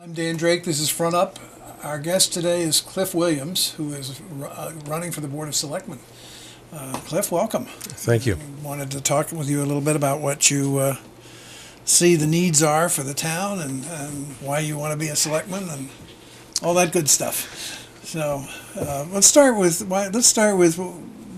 I'm Dan Drake. This is Front Up. Our guest today is Cliff Williams, who is running for the Board of Selectmen. Cliff, welcome. Thank you. Wanted to talk with you a little bit about what you see the needs are for the town and why you want to be a selectman and all that good stuff. So let's start with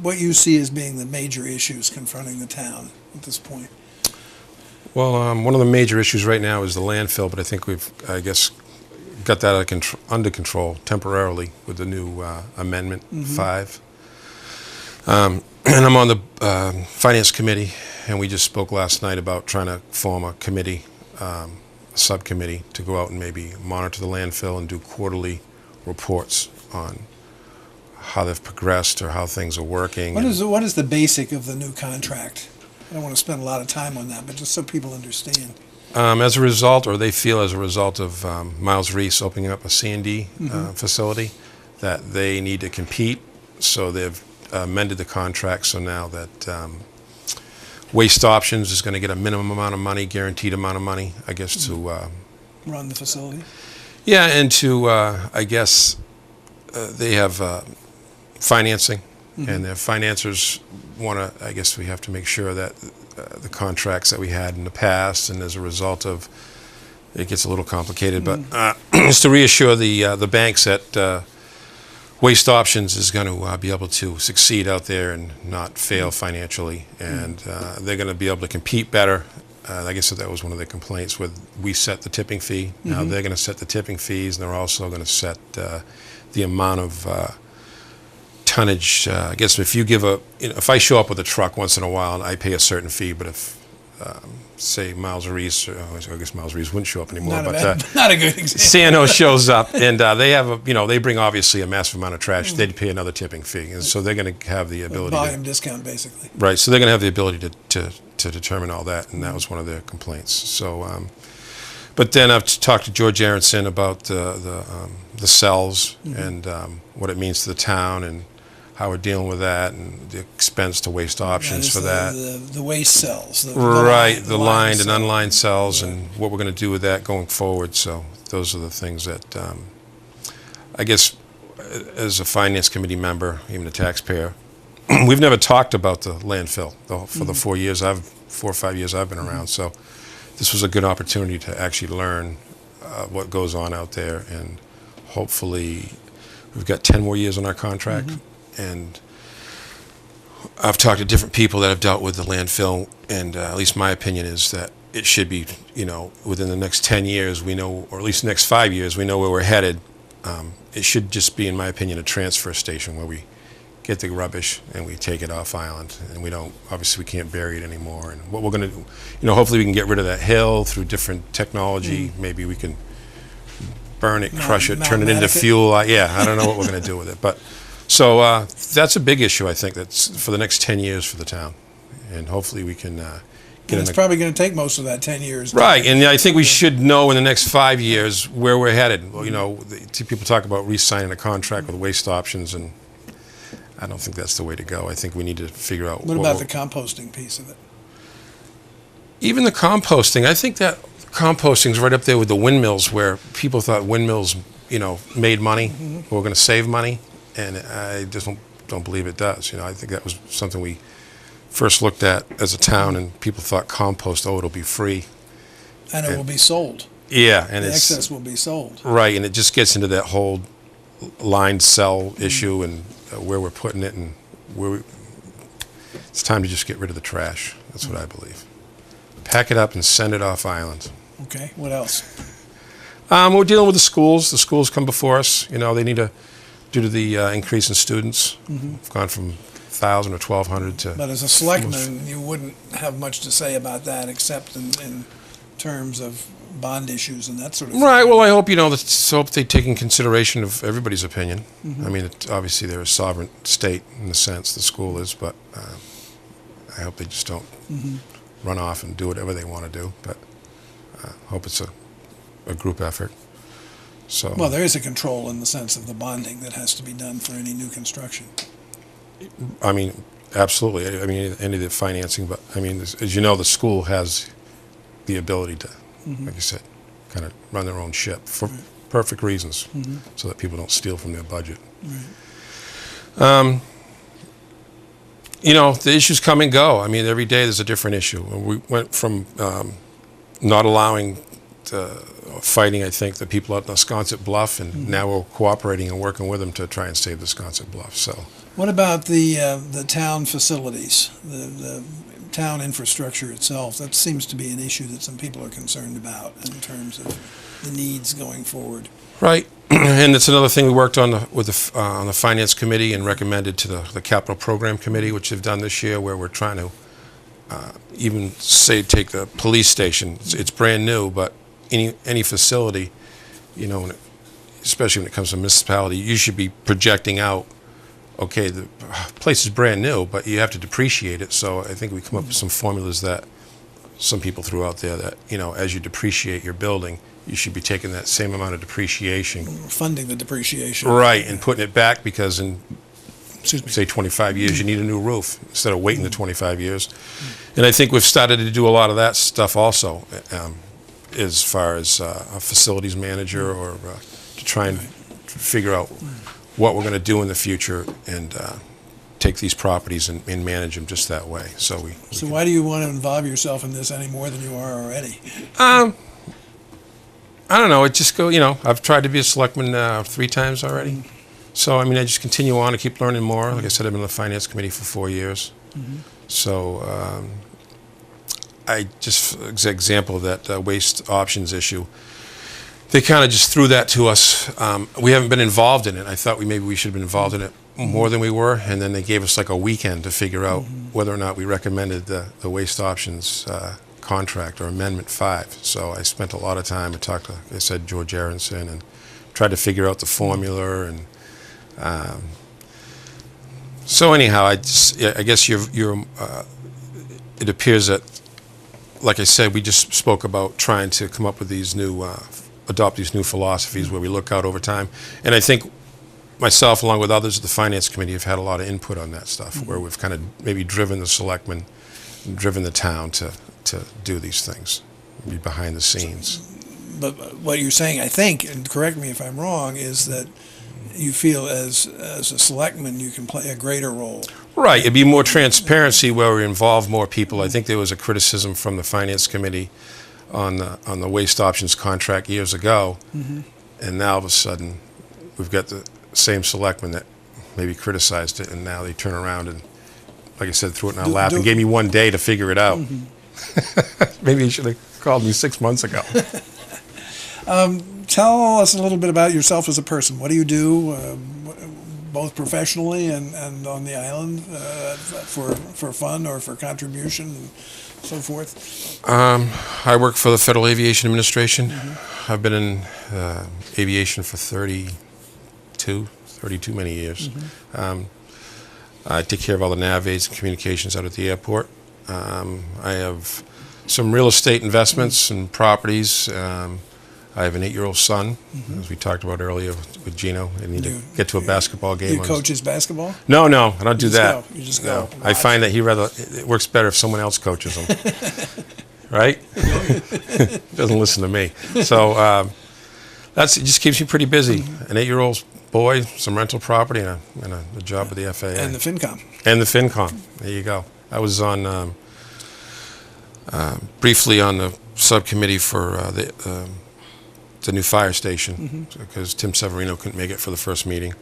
what you see as being the major issues confronting the town at this point. Well, one of the major issues right now is the landfill, but I think we've, got that under control temporarily with the new Amendment 5. And I'm on the Finance Committee, and we just spoke last night about trying to form a committee, a subcommittee, to go out and maybe monitor the landfill and do quarterly reports on how they've progressed or how things are working. What is the basic of the new contract? I don't want to spend a lot of time on that, but just so people understand. As a result, or they feel as a result of Miles Reese opening up a C&D facility, that they need to compete. So they've amended the contract so now that Waste Options is going to get a minimum amount of money, guaranteed amount of money, I guess, to Run the facility? Yeah, and to, they have financing, and their financiers want to, I guess we have to make sure that the contracts that we had in the past, and as a result of, it gets a little complicated, but just to reassure the banks that Waste Options is going to be able to succeed out there and not fail financially, and they're going to be able to compete better. I guess that was one of the complaints with we set the tipping fee. Now they're going to set the tipping fees, and they're also going to set the amount of tonnage. I guess if you give if I show up with a truck once in a while, I pay a certain fee. But if, say, Miles Reese, I guess Miles Reese wouldn't show up anymore. Not a good example. Sano shows up, and they have they bring obviously a massive amount of trash. They'd pay another tipping fee, and so they're going to have the ability. Volume discount, basically. Right. So they're going to have the ability to determine all that, and that was one of their complaints. So, but then I've talked to George Aronson about the cells and what it means to the town and how we're dealing with that and the expense to Waste Options for that. The waste cells. The lined and unlined cells, and what we're going to do with that going forward. So those are the things that I guess as a Finance Committee member, even a taxpayer, we've never talked about the landfill for the 4 or 5 years I've been around. So this was a good opportunity to actually learn what goes on out there, and hopefully we've got 10 more years on our contract. And I've talked to different people that have dealt with the landfill, and at least my opinion is that it should be, within the next 10 years we know, or at least the next 5 years we know where we're headed. It should just be, in my opinion, a transfer station where we get the rubbish and we take it off island, and obviously we can't bury it anymore. And what we're going to do, hopefully we can get rid of that hill through different technology. Maybe we can burn it, crush it, turn it into fuel. I don't know what we're going to do with it, but so that's a big issue, I think, that's for the next 10 years for the town, and hopefully we can get it's probably going to take most of that 10 years. Right, and I think we should know in the next 5 years where we're headed. Well, people talk about re-signing a contract with Waste Options, and I don't think that's the way to go. I think we need to figure out what about the composting piece of it? Even the composting, I think that composting's right up there with the windmills, where people thought windmills, made money, or were going to save money, and I just don't believe it does. I think that was something we first looked at as a town, and people thought compost, it'll be free. And it will be sold. Yeah. And the excess will be sold. Right, and it just gets into that whole lined cell issue and where we're putting it, and it's time to just get rid of the trash. That's what I believe. Pack it up and send it off island. Okay, what else? We're dealing with the schools. The schools come before us. They need to, due to the increase in students, we've gone from 1,000 or 1,200 to... But as a selectman, you wouldn't have much to say about that, except in terms of bond issues and that sort of thing. Right, well, I hope, they take in consideration of everybody's opinion. I mean, obviously they're a sovereign state in the sense the school is, but I hope they just don't run off and do whatever they want to do, but I hope it's a group effort. So, well, there is a control in the sense of the bonding that has to be done for any new construction. I mean, absolutely. I mean, any of the financing, but I mean, as you know, the school has the ability to, like you said, kind of run their own ship for perfect reasons, so that people don't steal from their budget. The issues come and go. I mean, every day there's a different issue. We went from not allowing fighting, I think, the people out in Sconset Bluff, and now we're cooperating and working with them to try and save the Sconset Bluff. So, what about the town facilities, the town infrastructure itself? That seems to be an issue that some people are concerned about in terms of the needs going forward. Right, and it's another thing we worked on on the Finance Committee and recommended to the Capital Program Committee, which they've done this year, where we're trying to even take the police station. It's brand new, but any facility, especially when it comes to municipality, you should be projecting out, okay, the place is brand new, but you have to depreciate it. So I think we come up with some formulas that some people threw out there that, as you depreciate your building, you should be taking that same amount of depreciation. Funding the depreciation. Right, and putting it back because in, say, 25 years, you need a new roof instead of waiting the 25 years. And I think we've started to do a lot of that stuff also, as far as a facilities manager or to try and figure out what we're going to do in the future and take these properties and manage them just that way. So why do you want to involve yourself in this any more than you are already? I don't know. It just I've tried to be a selectman 3 times already. So, I just continue on and keep learning more. Like I said, I've been on the Finance Committee for 4 years. So, I just, as an example of that waste options issue, they kind of just threw that to us. We haven't been involved in it. I thought maybe we should have been involved in it more than we were, and then they gave us like a weekend to figure out whether or not we recommended the waste options contract or Amendment 5. So I spent a lot of time. I talked to, like I said, George Aronson, and tried to figure out the formula. And so anyhow, I guess it appears that, like I said, we just spoke about trying to come up with these new, adopt these new philosophies where we look out over time. And I think myself, along with others at the Finance Committee, have had a lot of input on that stuff, where we've kind of maybe driven the selectmen, driven the town to do these things, be behind the scenes. But what you're saying, I think, and correct me if I'm wrong, is that you feel as a selectman you can play a greater role. Right, it'd be more transparency where we involve more people. I think there was a criticism from the Finance Committee on the waste options contract years ago, and now all of a sudden we've got the same selectmen that maybe criticized it, and now they turn around and, like I said, threw it in our lap and gave me 1 day to figure it out. Maybe you should have called me 6 months ago. Tell us a little bit about yourself as a person. What do you do, both professionally and on the island, for fun or for contribution and so forth? I work for the Federal Aviation Administration. I've been in aviation for 32 many years. I take care of all the nav aids and communications out at the airport. I have some real estate investments and properties. I have an 8-year-old son, as we talked about earlier with Gino. I need to get to a basketball game. Do you coach his basketball? No, I don't do that. You just go. No. I find that it works better if someone else coaches him. Right? Doesn't listen to me. So it just keeps me pretty busy. An 8-year-old boy, some rental property, and a job with the FAA. And the FinCom. And the FinCom. There you go. I was on briefly on the subcommittee for the new fire station, because Tim Severino couldn't make it for the first meeting.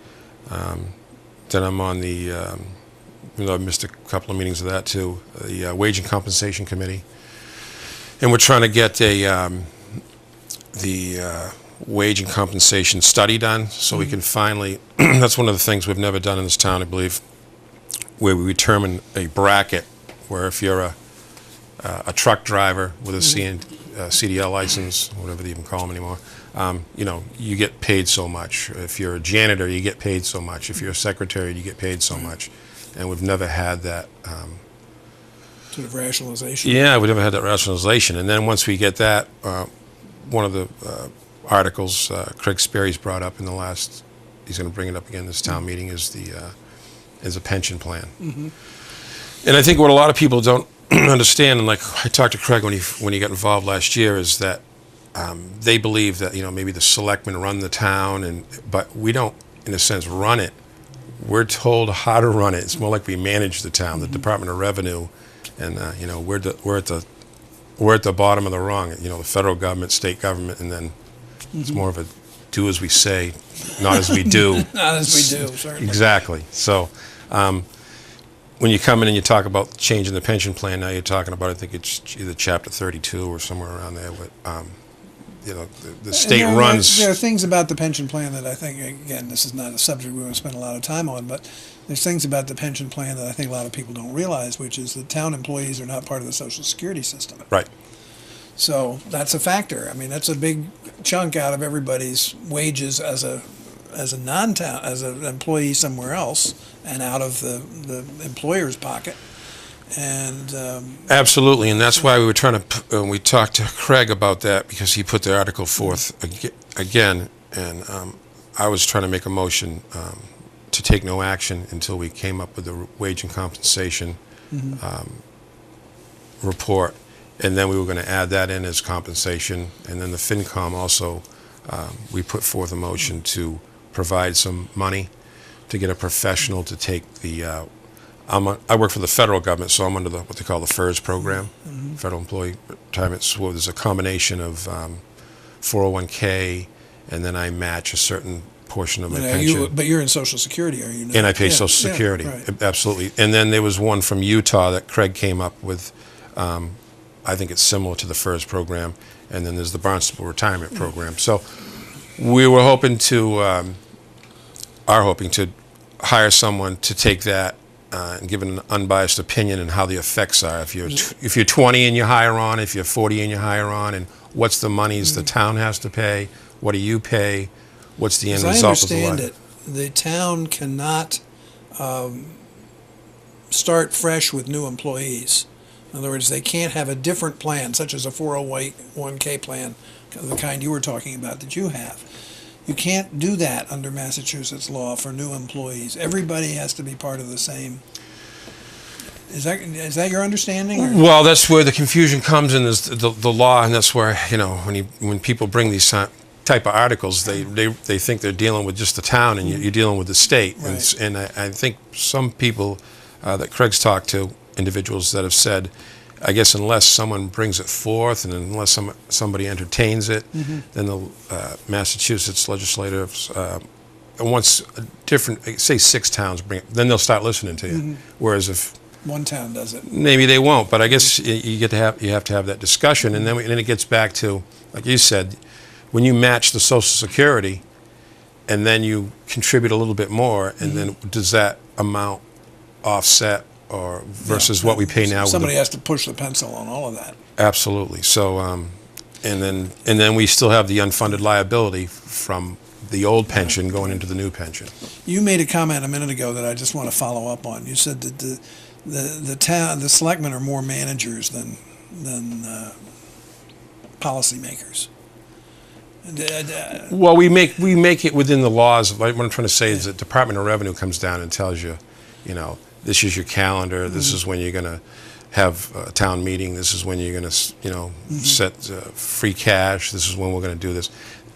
Then I'm on the, I missed a couple of meetings of that too, the Wage and Compensation Committee. And we're trying to get the wage and compensation study done, so we can finally, that's one of the things we've never done in this town, I believe, where we determine a bracket where if you're a truck driver with a CDL license, whatever they even call them anymore, you get paid so much. If you're a janitor, you get paid so much. If you're a secretary, you get paid so much. And we've never had that sort of rationalization. Yeah, we've never had that rationalization. And then once we get that, one of the articles Craig Sperry's brought up in the last, he's going to bring it up again this town meeting, is a pension plan. And I think what a lot of people don't understand, and like I talked to Craig when he got involved last year, is that they believe that, maybe the selectmen run the town, but we don't, in a sense, run it. We're told how to run it. It's more like we manage the town, the Department of Revenue, and we're at the bottom of the rung. The federal government, state government, and then it's more of a do as we say, not as we do. Not as we do, certainly. Exactly. So when you come in and you talk about changing the pension plan, now you're talking about, I think it's either Chapter 32 or somewhere around there. But, the state runs. There are things about the pension plan that I think, again, this is not a subject we want to spend a lot of time on, but there's things about the pension plan that I think a lot of people don't realize, which is that town employees are not part of the Social Security system. Right. So that's a factor. I mean, that's a big chunk out of everybody's wages as an employee somewhere else, and out of the employer's pocket. And absolutely, and that's why we were trying to. We talked to Craig about that because he put the article forth again, and I was trying to make a motion to take no action until we came up with the wage and compensation report, and then we were going to add that in as compensation, and then the FinCom also. We put forth a motion to provide some money to get a professional to take the. I work for the federal government, so I'm under what they call the FERS program, Federal Employee Retirement. So there's a combination of 401k, and then I match a certain portion of my pension. But you're in Social Security, are you not? And I pay Social Security, right. Absolutely. And then there was one from Utah that Craig came up with. I think it's similar to the FERS program, and then there's the Barnstable Retirement Program. So we were hoping to hire someone to take that and give an unbiased opinion on how the effects are. If you're 20 and you hire on, if you're 40 and you hire on, and what's the monies the town has to pay, what do you pay, what's the end result of the line? As I understand it, the town cannot start fresh with new employees. In other words, they can't have a different plan, such as a 401k plan, the kind you were talking about that you have. You can't do that under Massachusetts law for new employees. Everybody has to be part of the same. Is that your understanding? Or? Well, that's where the confusion comes in, is the law, and that's where when people bring these type of articles, they think they're dealing with just the town, and you're dealing with the state. Right. And I think some people that Craig's talked to, individuals that have said, I guess unless someone brings it forth and unless somebody entertains it, then the Massachusetts legislators, once a different, say 6 towns bring it, then they'll start listening to you. Whereas if one town does it, maybe they won't. But I guess you have to have that discussion, and then it gets back to, like you said, when you match the Social Security, and then you contribute a little bit more, and then does that amount offset? Or versus what we pay now. Somebody has to push the pencil on all of that. Absolutely. So, and then we still have the unfunded liability from the old pension going into the new pension. You made a comment a minute ago that I just want to follow up on. You said that the selectmen are more managers than policymakers. Well, we make it within the laws. What I'm trying to say is that Department of Revenue comes down and tells you, this is your calendar. This is when you're going to have a town meeting. This is when you're going to, set free cash. This is when we're going to do this.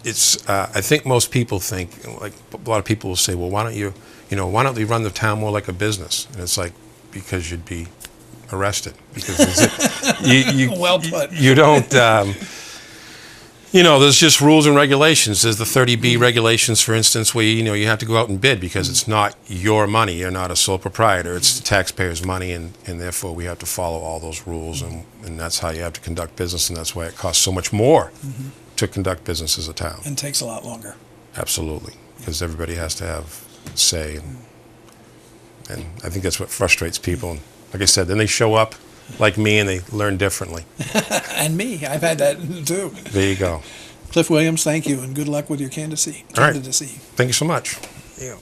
It's. I think most people think, like a lot of people will say, well, why don't we run the town more like a business? And it's like, because you'd be arrested. Because you well put. You don't. There's just rules and regulations. There's the 30B regulations, for instance, where you have to go out and bid because it's not your money. You're not a sole proprietor. It's the taxpayers' money, and therefore we have to follow all those rules, and that's how you have to conduct business, and that's why it costs so much more to conduct business as a town. And takes a lot longer. Absolutely, because everybody has to have say, and I think that's what frustrates people. And like I said, then they show up like me, and they learn differently. And me. I've had that too. There you go. Cliff Williams, thank you, and good luck with your candidacy. All right. Thank you so much. Yeah.